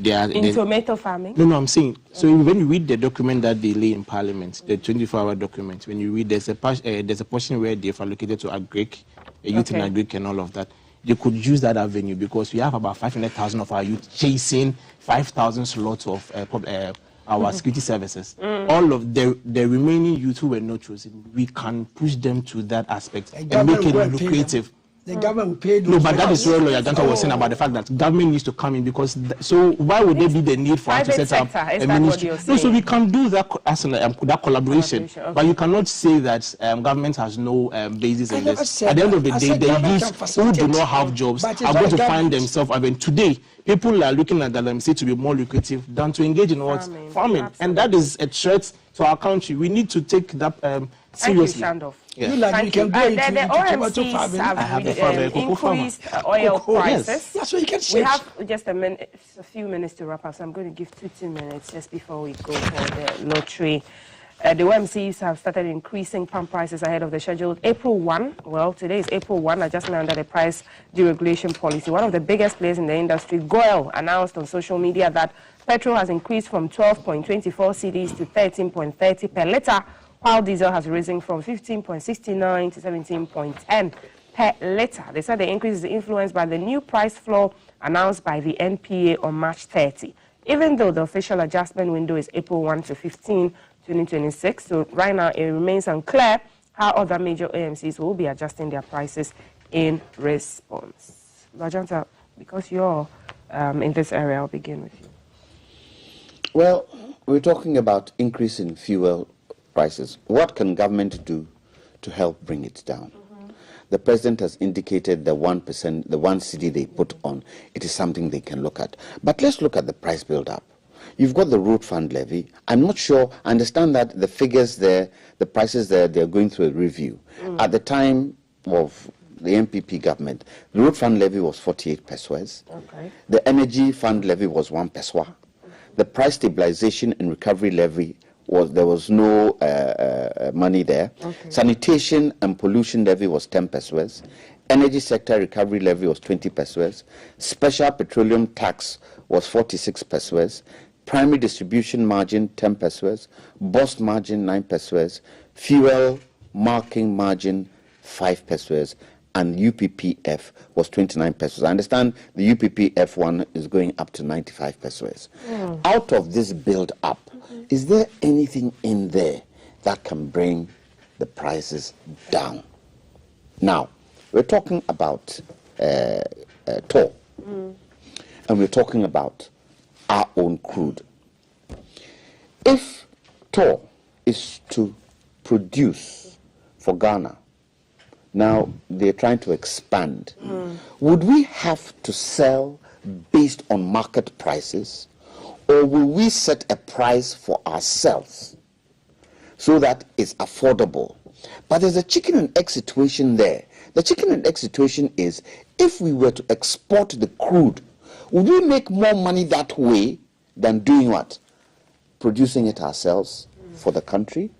in tomato farming. No, I'm saying. So when you read the document that they lay in Parliament, the 24-hour document, when you read, there's a portion where they've allocated to agric, youth in agric, and all of that. They could use that avenue because we have about 500,000 of our youth chasing 5,000 slots of our security services. All of the remaining youth who were not chosen, we can push them to that aspect and make it lucrative. the government will pay those. No, but that is where Lawyer Janta was saying about the fact that government needs to come in, because so why would there be the need for us to set up a ministry? No, so we can do that as that collaboration. Okay. But you cannot say that government has no basis in this. At the end of the day, the youth who do not have jobs are going to find themselves. I mean, today people are looking at the LMC to be more lucrative than to engage in what farming, and that is a threat to our country. We need to take that seriously. Thank you, Shandoff. Yeah. Thank you. The OMCs have increased oil prices. Yes. Yeah, so you can we have just a few minutes to wrap up, so I'm going to give 2 minutes just before we go for the lottery. The OMCs have started increasing palm prices ahead of the scheduled April 1. Well, today is April 1, adjustment under the price deregulation policy. One of the biggest players in the industry, GOIL, announced on social media that petrol has increased from 12.24 cedis to 13.30 per litre, while diesel has risen from 15.69 to 17.10 per litre. They said the increase is influenced by the new price floor announced by the NPA on March 30. Even though the official adjustment window is April 1 to 15, 2026, so right now it remains unclear how other major AMCs will be adjusting their prices in response. Bajanta, because you're in this area, I'll begin with you. Well, we're talking about increase in fuel prices. What can government do to help bring it down? The president has indicated the 1%, the 1 cedi they put on, it is something they can look at. But let's look at the price build-up. You've got the road fund levy. I'm not sure, I understand that the figures there, the prices there, they're going through a review. At the time of the MPP government, the road fund levy was 48 pesos. Okay. The energy fund levy was 1 peso. The price stabilization and recovery levy there was no money there. Okay. Sanitation and pollution levy was 10 pesos. Energy sector recovery levy was 20 pesos. Special petroleum tax was 46 pesos. Primary distribution margin 10 pesos. Bust margin 9 pesos. Fuel marking margin 5 pesos. And UPPF was 29 pesos. I understand the UPPF one is going up to 95 pesos. Out of this build up, is there anything in there that can bring the prices down? Now, we're talking about TOR, and we're talking about our own crude. If TOR is to produce for Ghana, now they're trying to expand, would we have to sell based on market prices, or will we set a price for ourselves so that it's affordable? But there's a chicken and egg situation there. The chicken and egg situation is, if we were to export the crude, would we make more money that way than doing what? Producing it ourselves for the country?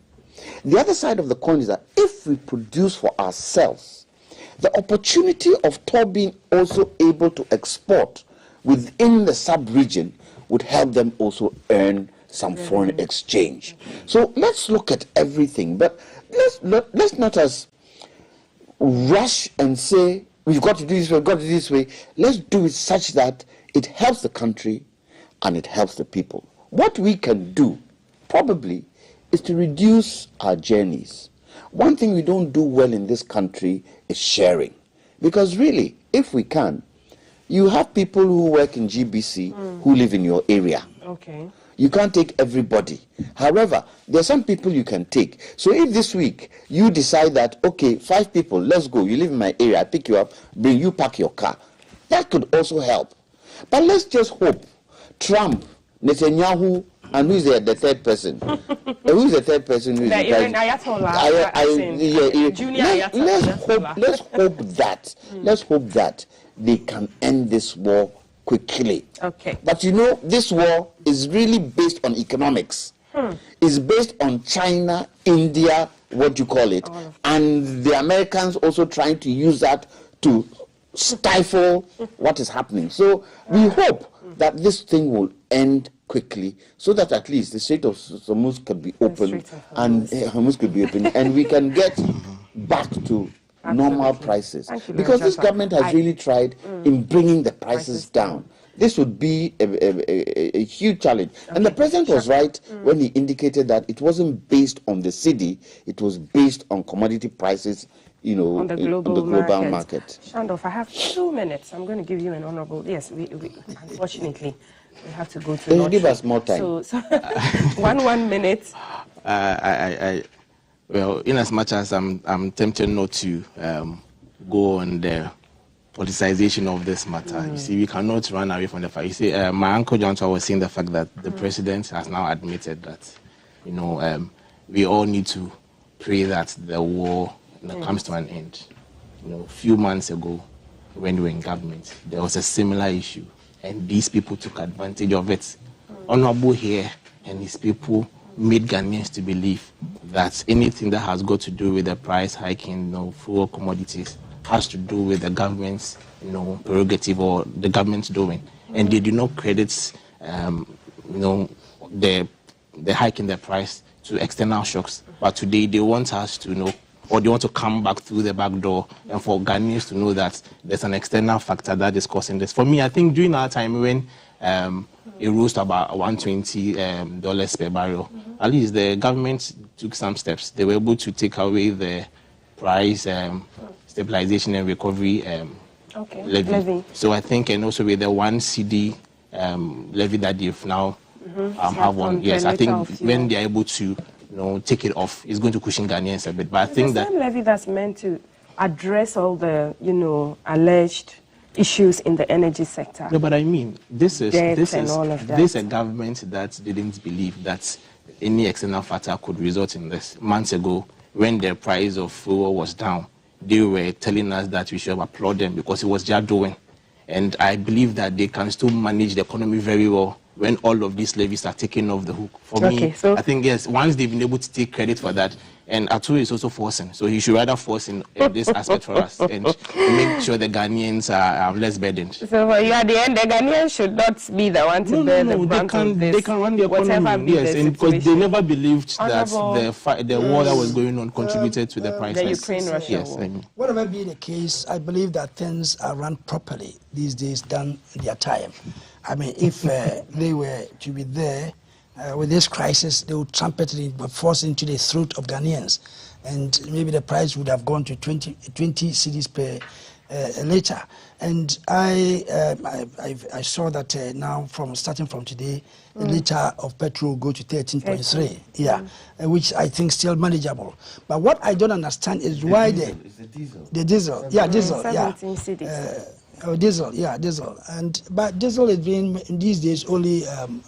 The other side of the coin is that if we produce for ourselves, the opportunity of TOR being also able to export within the sub-region would help them also earn some foreign exchange. So let's look at everything, but let's not as rush and say, we've got to do this way, we've got to do this way. Let's do it such that it helps the country and it helps the people. What we can do, probably, is to reduce our journeys. One thing we don't do well in this country is sharing. Because really, if we can, you have people who work in GBC who live in your area. Okay. You can't take everybody. However, there are some people you can take. So if this week you decide that, okay, 5 people, let's go. You live in my area, I pick you up, bring you, park your car. That could also help. But let's just hope Trump, Netanyahu, and who is the third person? Who is the third person? Who is let's hope that they can end this war quickly. Okay. But you know, this war is really based on economics. It's based on China, India, what you call it, and the Americans also trying to use that to stifle what is happening. So we hope that this thing will end quickly, so that at least the Strait of Hormuz could be open, and Hormuz could be open, and we can get back to normal prices. Because this government has really tried in bringing the prices down. This would be a huge challenge. And the president was right when he indicated that it wasn't based on the cedi, it was based on commodity prices you know, on the global market. Shandoff, I have 2 minutes. I'm going to give you an honorable. Yes, we unfortunately we have to go to. They give us more time. So 1 minute. Well, in as much as I'm tempted not to go on the politicization of this matter, you see, we cannot run away from the fact. You see, my uncle Johnson was saying the fact that the president has now admitted that, you know, we all need to pray that the war comes to an end. You know, a few months ago, when we were in government, there was a similar issue, and these people took advantage of it. Honorable here and his people made Ghanaians to believe that anything that has got to do with the price hiking, you know, fuel commodities, has to do with the government's, you know, prerogative or the government's doing, and they do not credit, you know, the hike in the price to external shocks. But today they want us to know, or they want to come back through the back door, and for Ghanaians to know that there's an external factor that is causing this. For me, I think during our time when it rose to about $120 per barrel, at least the government took some steps. They were able to take away the price stabilization and recovery levy. So I think, and also with the 1 cedi levy that they've now have on, yes, I think when they're able to, you know, take it off, it's going to cushion Ghanaians a bit. But I think that levy that's meant to address all the, you know, alleged issues in the energy sector. No, but I mean, this is a government that didn't believe that any external factor could result in this. Months ago, when the price of fuel was down, they were telling us that we should applaud them because it was their doing. And I believe that they can still manage the economy very well when all of these levies are taken off the hook. For me, so I think, yes, once they've been able to take credit for that, and Atu is also forcing, so he should rather force in this aspect for us and make sure the Ghanaians are less burdened. So for you, at the end, the Ghanaians should not be the one to bear the brunt of this. They can run the economy, yes, and because they never believed that the war that was going on contributed to the price. The Ukraine-Russia war. I mean. Whatever be the case, I believe that things are run properly these days than their time. I mean, if they were to be there with this crisis, they would trumpet it, but force it into the throat of Ghanaians. And maybe the price would have gone to 20 cedis per litre. And I saw that now, starting from today, the litre of petrol will go to 13.3, which I think still manageable. But what I don't understand is why the diesel, 17 cedis. Diesel, but diesel is being these days only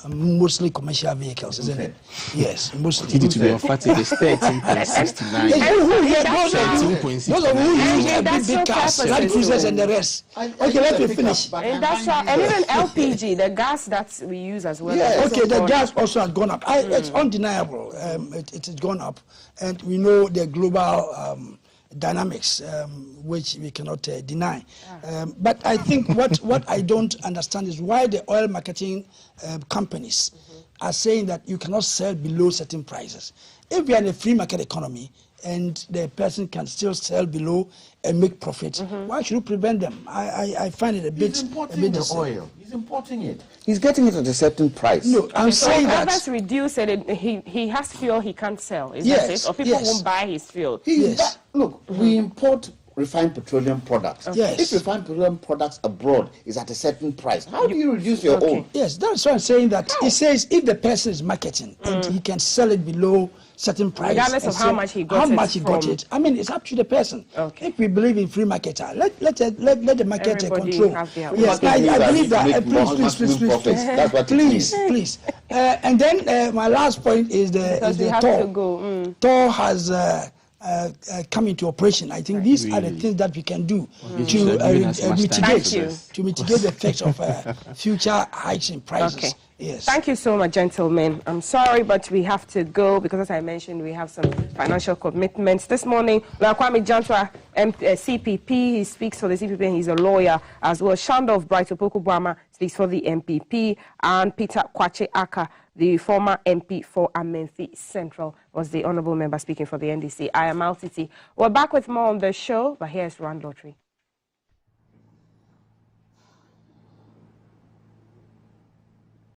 mostly commercial vehicles, isn't it? Yes, mostly. To be emphatic, it's 13.69. Those of who use big cars, like cruisers and the rest. Okay, let me finish. Industrial, and even LPG, the gas that we use as well. Yeah, okay, the gas also has gone up. It's undeniable. It has gone up, and we know the global dynamics, which we cannot deny. But I think what I don't understand is why the oil marketing companies are saying that you cannot sell below certain prices. If we are in a free market economy and the person can still sell below and make profit, why should you prevent them? I find it a bit... He's importing the oil. He's importing it. He's getting it at a certain price. No, I'm saying that... Others reduce it. He has fuel he can't sell. Is that it? Or people won't buy his fuel. Look, we import refined petroleum products. Yes. If refined petroleum products abroad is at a certain price, how do you reduce your own? Yes, that's why I'm saying that. He says if the person is marketing and he can sell it below certain price, regardless of how much he got it. I mean, it's up to the person. Okay. If we believe in free market, let the market control. Yes, I believe that. Please. And then my last point is the TOR. TOR has come into operation. I think these are the things that we can do to mitigate the effects of future hikes in prices. Okay. Yes. Thank you so much, gentlemen. I'm sorry, but we have to go because, as I mentioned, we have some financial commitments. This morning, Kwame Jantua, CPP, he speaks for the CPP and he's a lawyer as well. Shandoff Bright Opoku-Boamah speaks for the MPP, and Peter Kwache Aka, the former MP for Amenfi Central, was the honorable member speaking for the NDC. I am Altiti. We're back with more on the show, but here's Rand Lottery.